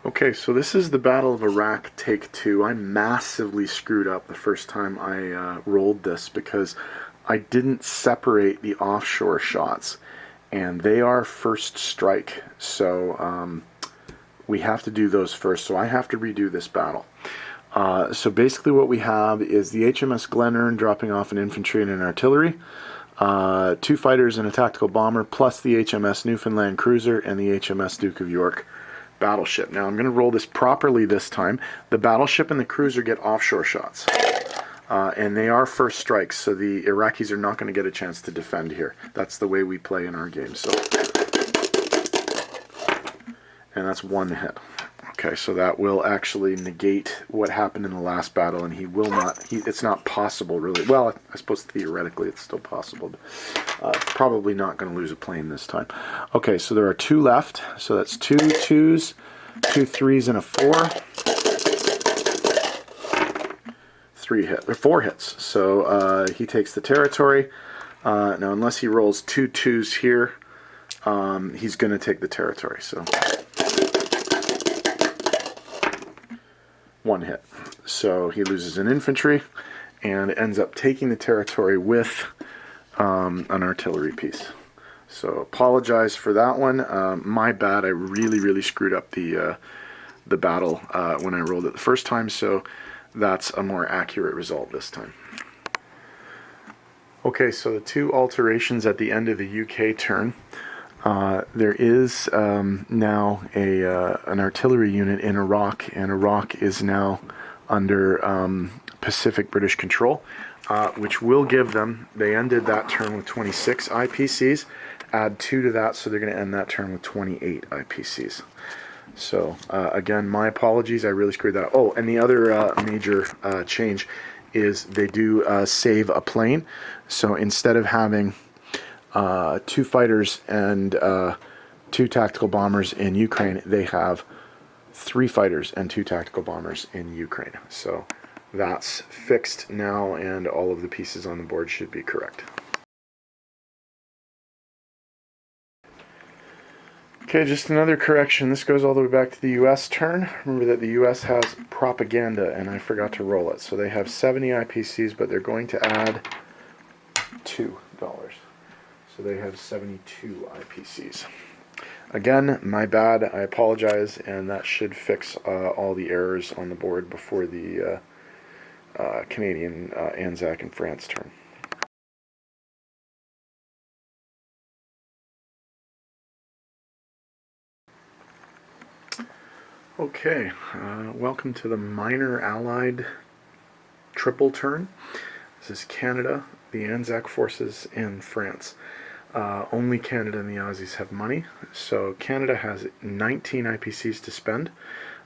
Okay, so this is the Battle of Iraq Take 2. I massively screwed up the first time I rolled this because I didn't separate the offshore shots, and they are first strike, so we have to do those first, so I have to redo this battle. So basically what we have is the HMS Glenern dropping off an infantry and an artillery, 2 fighters and a tactical bomber, plus the HMS Newfoundland cruiser and the HMS Duke of York battleship. Now I'm going to roll this properly this time. The battleship and the cruiser get offshore shots, and they are first strikes, so the Iraqis are not going to get a chance to defend here. That's the way we play in our game. So, and that's 1 hit. Okay, so that will actually negate what happened in the last battle, and he will not, it's not possible really. Well, I suppose theoretically it's still possible, but probably not going to lose a plane this time. Okay, so there are 2 left, so that's 2 2s, 2 3s, and a 4. 4 hits, so he takes the territory. Now, unless he rolls 2 2s here, he's going to take the territory, so 1 hit. So he loses an infantry and ends up taking the territory with an artillery piece. So apologize for that one. My bad. I really screwed up the battle when I rolled it the first time, so that's a more accurate result this time. Okay, so the 2 alterations at the end of the UK turn. There is now an artillery unit in Iraq, and Iraq is now under Pacific British control, which will give them, they ended that turn with 26 IPCs, add 2 to that, so they're going to end that turn with 28 IPCs. So again, my apologies, I really screwed that up. Oh, and the other major change is they do save a plane, so instead of having 2 fighters and 2 tactical bombers in Ukraine, they have 3 fighters and 2 tactical bombers in Ukraine. So that's fixed now, and all of the pieces on the board should be correct. Okay, just another correction. This goes all the way back to the US turn. Remember that the US has propaganda, and I forgot to roll it. So they have 70 IPCs, but they're going to add $2. So they have 72 IPCs. Again, my bad. I apologize, and that should fix all the errors on the board before the Canadian, ANZAC, and France turn. Okay, welcome to the minor allied triple turn. This is Canada, the ANZAC forces, and France. Only Canada and the Aussies have money, so Canada has 19 IPCs to spend.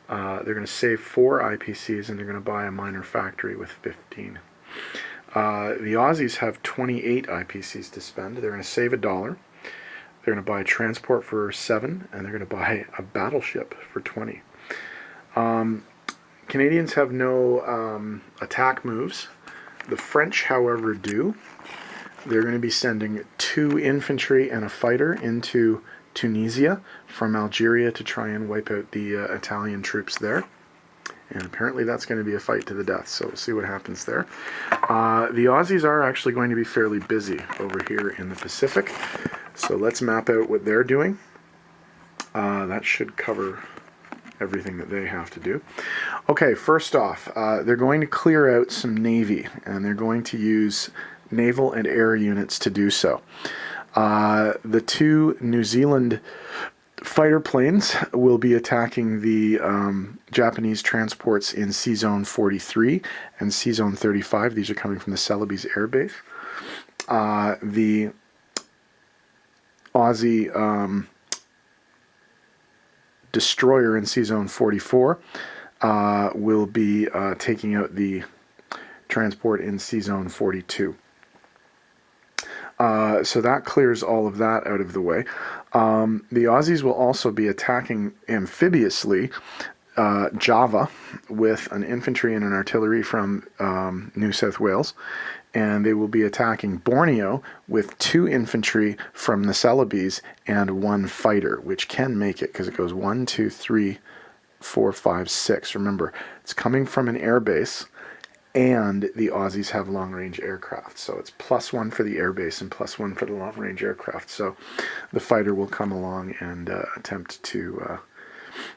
They're going to save 4 IPCs, and they're going to buy a minor factory with 15. The Aussies have 28 IPCs to spend. They're going to save $1. They're going to buy a transport for 7, and they're going to buy a battleship for 20. Canadians have no attack moves. The French, however, do. They're going to be sending 2 infantry and a fighter into Tunisia from Algeria to try and wipe out the Italian troops there. And apparently that's going to be a fight to the death, so we'll see what happens there. The Aussies are actually going to be fairly busy over here in the Pacific, so let's map out what they're doing. That should cover everything that they have to do. Okay, first off, they're going to clear out some Navy, and they're going to use naval and air units to do so. The 2 New Zealand fighter planes will be attacking the Japanese transports in C-Zone 43 and C-Zone 35. These are coming from the Celebes Air Base. The Aussie destroyer in C-Zone 44 will be taking out the transport in C-Zone 42. So that clears all of that out of the way. The Aussies will also be attacking amphibiously Java with an infantry and an artillery from New South Wales, and they will be attacking Borneo with 2 infantry from the Celebes and 1 fighter, which can make it because it goes 1, 2, 3, 4, 5, 6. Remember, it's coming from an air base, and the Aussies have long-range aircraft. So it's +1 for the air base and +1 for the long-range aircraft. So the fighter will come along and attempt to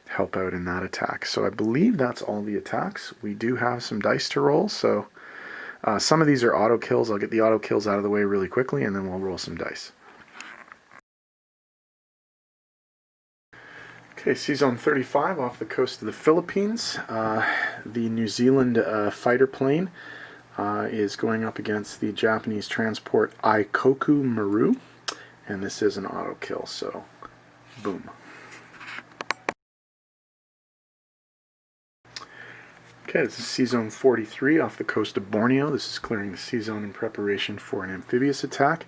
help out in that attack. So I believe that's all the attacks. We do have some dice to roll, so some of these are auto kills. I'll get the auto kills out of the way really quickly, and then we'll roll some dice. Okay, Sea Zone 35 off the coast of the Philippines. The New Zealand fighter plane is going up against the Japanese transport Aikoku Maru, and this is an auto kill, so boom. Okay, this is Sea Zone 43 off the coast of Borneo. This is clearing the sea zone in preparation for an amphibious attack.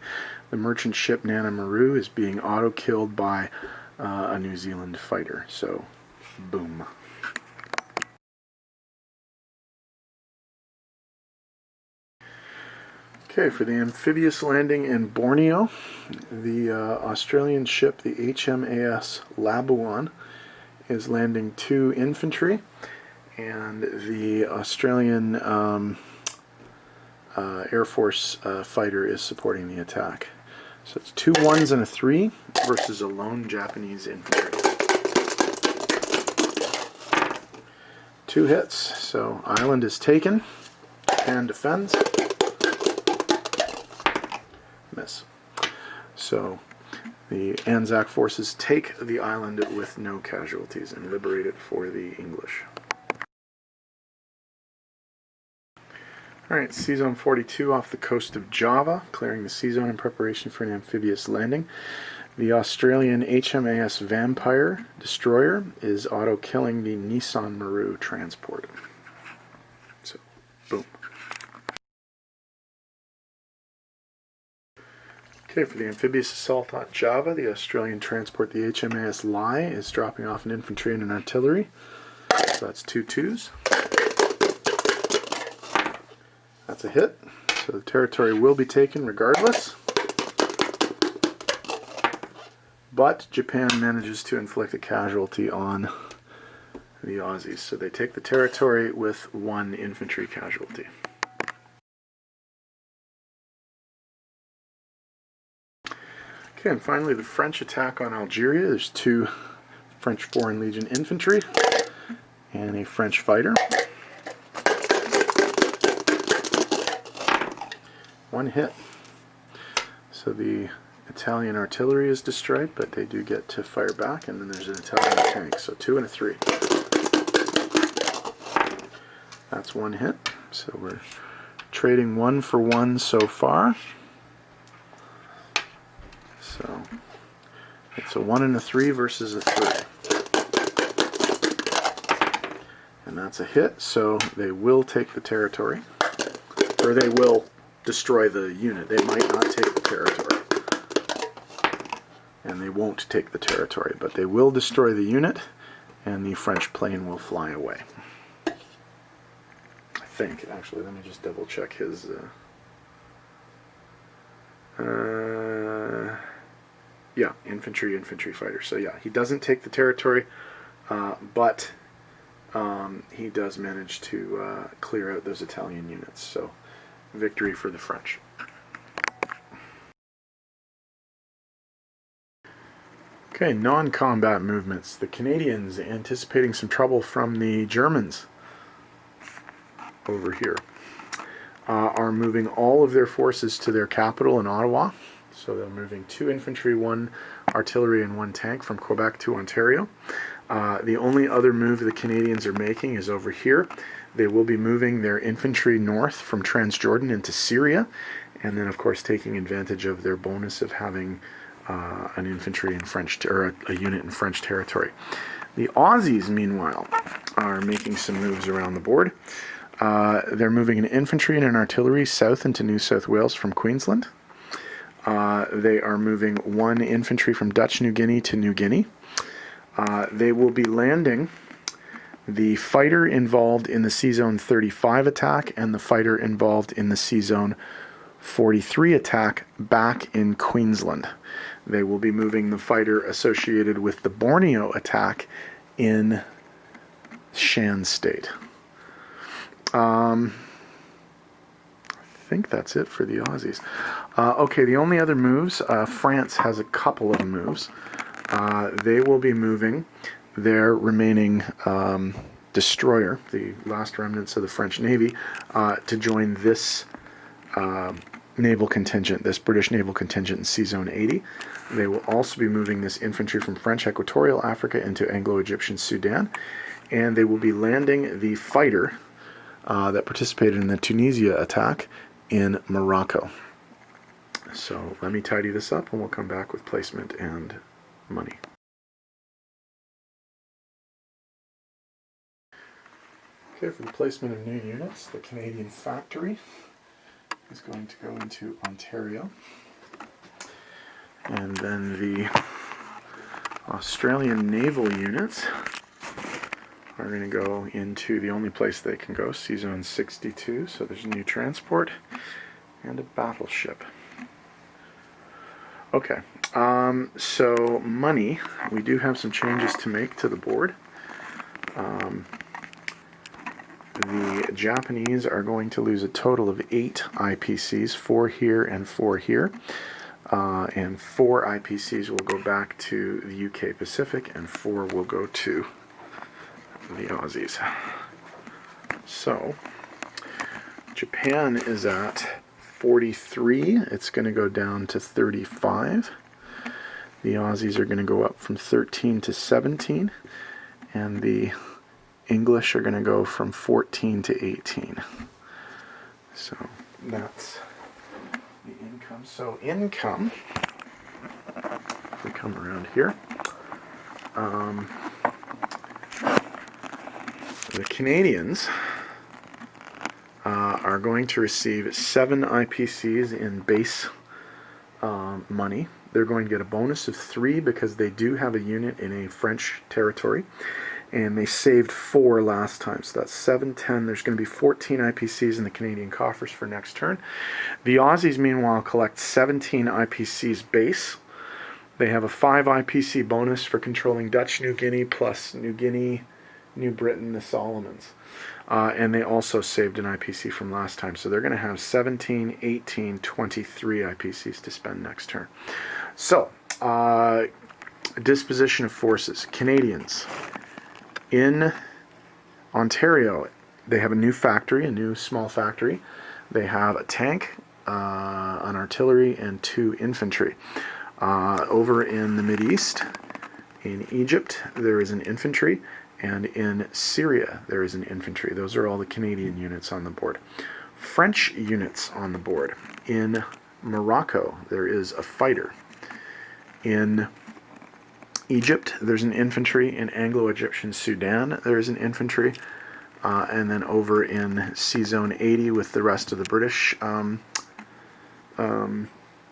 The merchant ship Nana Maru is being auto-killed by a New Zealand fighter, so boom. Okay, for the amphibious landing in Borneo, the Australian ship, the HMAS Labuan, is landing 2 infantry, and the Australian Air Force fighter is supporting the attack. So it's 2 1s and a 3 versus a lone Japanese infantry. 2 hits, so island is taken, Japan defends, miss. So the ANZAC forces take the island with no casualties and liberate it for the English. Alright, Sea Zone 42 off the coast of Java, clearing the sea zone in preparation for an amphibious landing. The Australian HMAS Vampire destroyer is auto-killing the Nissan Maru transport. So, boom. Okay, for the amphibious assault on Java, the Australian transport, the HMAS Lai, is dropping off an infantry and an artillery. So that's 2 2s. That's a hit, so the territory will be taken regardless. But Japan manages to inflict a casualty on the Aussies, so they take the territory with 1 infantry casualty. Okay, and finally the French attack on Algeria. There's 2 French Foreign Legion infantry and a French fighter. 1 hit. So the Italian artillery is destroyed, but they do get to fire back, and then there's an Italian tank. So 2 and a 3. That's 1 hit. So we're trading 1 for 1 so far. So it's a 1 and a 3 versus a 3. And that's a hit, so they will take the territory. Or they will destroy the unit. They might not take the territory. And they won't take the territory, but they will destroy the unit, and the French plane will fly away. I think. Actually, let me just double check his... yeah, infantry fighter. So yeah, he doesn't take the territory, but he does manage to clear out those Italian units. So victory for the French. Okay, non-combat movements. The Canadians, anticipating some trouble from the Germans over here, are moving all of their forces to their capital in Ottawa. So they're moving 2 infantry, 1 artillery, and 1 tank from Quebec to Ontario. The only other move the Canadians are making is over here. They will be moving their infantry north from Transjordan into Syria, and then of course taking advantage of their bonus of having an infantry in French, or a unit in French territory. The Aussies, meanwhile, are making some moves around the board. They're moving an infantry and an artillery south into New South Wales from Queensland. They are moving 1 infantry from Dutch New Guinea to New Guinea. They will be landing the fighter involved in the Sea Zone 35 attack and the fighter involved in the Sea Zone 43 attack back in Queensland. They will be moving the fighter associated with the Borneo attack in Shan State. I think that's it for the Aussies. Okay, the only other moves, France has a couple of moves. They will be moving their remaining destroyer, the last remnants of the French Navy, to join this naval contingent, this British naval contingent in Sea Zone 80. They will also be moving this infantry from French Equatorial Africa into Anglo-Egyptian Sudan, and they will be landing the fighter that participated in the Tunisia attack in Morocco. So let me tidy this up and we'll come back with placement and money. Okay, for the placement of new units, the Canadian factory is going to go into Ontario. And then the Australian naval units are going to go into the only place they can go, Sea Zone 62. So there's a new transport and a battleship. Okay, so money, we do have some changes to make to the board. The Japanese are going to lose a total of 8 IPCs, 4 here and 4 here. And 4 IPCs will go back to the UK Pacific, and 4 will go to the Aussies. So, Japan is at 43. It's going to go down to 35. The Aussies are going to go up from 13 to 17. And the English are going to go from 14 to 18. So, that's the income. So, income, if we come around here, the Canadians are going to receive 7 IPCs in base money. They're going to get a bonus of 3 because they do have a unit in a French territory, and they saved 4 last time. So that's 7, 10. There's going to be 14 IPCs in the Canadian coffers for next turn. The Aussies, meanwhile, collect 17 IPCs base. They have a 5 IPC bonus for controlling Dutch New Guinea plus New Guinea, New Britain, the Solomons. And they also saved an IPC from last time. So they're going to have 17, 18, 23 IPCs to spend next turn. So, disposition of forces. Canadians. In Ontario, they have a new factory, a new small factory. They have a tank, an artillery, and 2 infantry. Over in the Mideast, in Egypt, there is an infantry. And in Syria, there is an infantry. Those are all the Canadian units on the board. French units on the board. In Morocco, there is a fighter. In Egypt, there's an infantry. In Anglo-Egyptian Sudan, there is an infantry. And then over in Sea Zone 80 with the rest of the British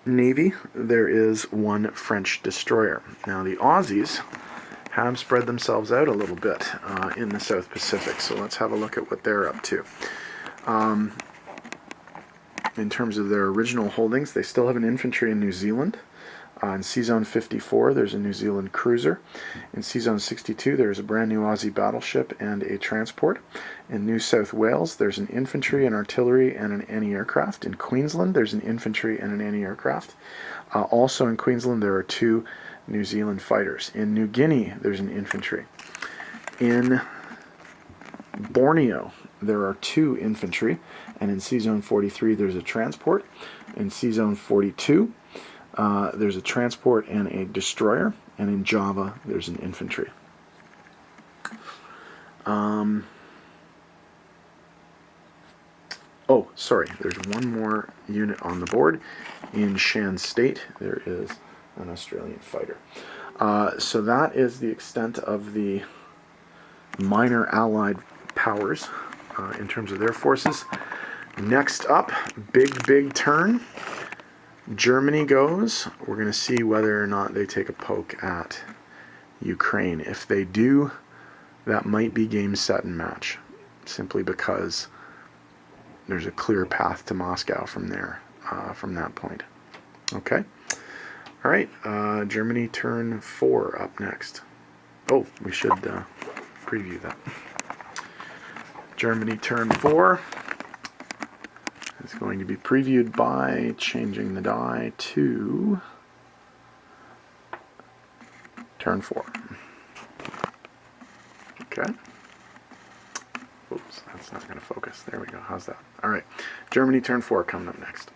Navy, there is 1 French destroyer. Now the Aussies have spread themselves out a little bit in the South Pacific. So let's have a look at what they're up to. In terms of their original holdings, they still have an infantry in New Zealand. In Sea Zone 54, there's a New Zealand cruiser. In Sea Zone 62, there's a brand new Aussie battleship and a transport. In New South Wales, there's an infantry, an artillery, and an anti-aircraft. In Queensland, there's an infantry and an anti-aircraft. Also in Queensland, there are 2 New Zealand fighters. In New Guinea, there's an infantry. In Borneo, there are 2 infantry, and in Sea Zone 43, there's a transport. In Sea Zone 42, there's a transport and a destroyer, and in Java, there's an infantry. Oh, sorry, there's 1 more unit on the board. In Shan State, there is an Australian fighter. So that is the extent of the minor allied powers in terms of their forces. Next up, big turn. Germany goes. We're going to see whether or not they take a poke at Ukraine. If they do, that might be game, set, and match, simply because there's a clear path to Moscow from there, from that point. Okay? All right, Germany turn 4 up next. Oh, we should preview that. Germany turn 4 is going to be previewed by changing the die to turn 4. Okay. Oops, that's not going to focus. There we go. How's that? All right. Germany turn 4 coming up next.